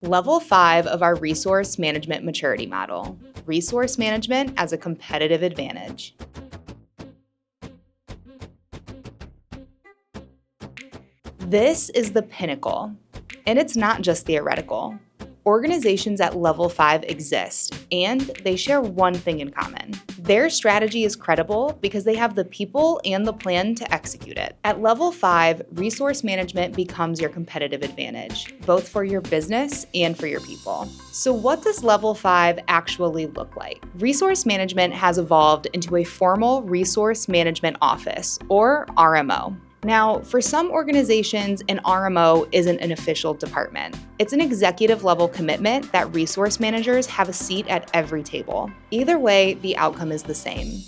Level 5 of our resource management maturity model, resource management as a competitive advantage. This is the pinnacle, and it's not just theoretical. Organizations at level 5 exist, and they share one thing in common. Their strategy is credible because they have the people and the plan to execute it. At level 5, resource management becomes your competitive advantage, both for your business and for your people. So what does level 5 actually look like? Resource management has evolved into a formal resource management office, or RMO. Now, for some organizations, an RMO isn't an official department. It's an executive level commitment that resource managers have a seat at every table. Either way, the outcome is the same.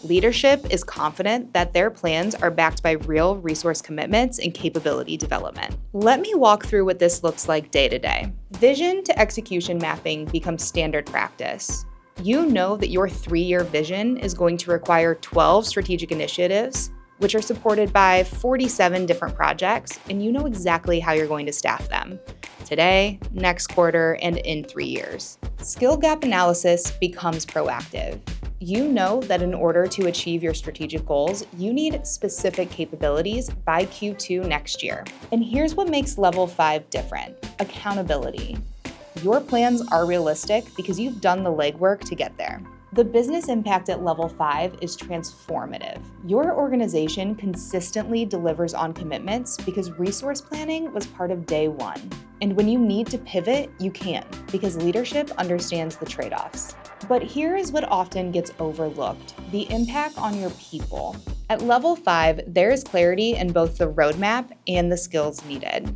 Leadership is confident that their plans are backed by real resource commitments and capability development. Let me walk through what this looks like day to day. Vision to execution mapping becomes standard practice. You know that your 3-year vision is going to require 12 strategic initiatives, which are supported by 47 different projects, and you know exactly how you're going to staff them today, next quarter, and in 3 years. Skill gap analysis becomes proactive. You know that in order to achieve your strategic goals, you need specific capabilities by Q2 next year. And here's what makes level 5 different: accountability. Your plans are realistic because you've done the legwork to get there. The business impact at level 5 is transformative. Your organization consistently delivers on commitments because resource planning was part of day one. And when you need to pivot, you can, because leadership understands the trade-offs. But here is what often gets overlooked: the impact on your people. At level 5, there is clarity in both the roadmap and the skills needed.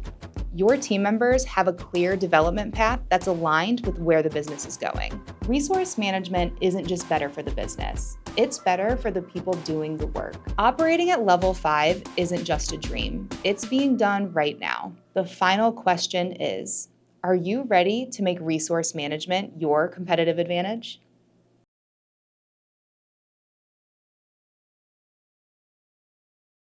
Your team members have a clear development path that's aligned with where the business is going. Resource management isn't just better for the business, it's better for the people doing the work. Operating at level 5 isn't just a dream, it's being done right now. The final question is, are you ready to make resource management your competitive advantage?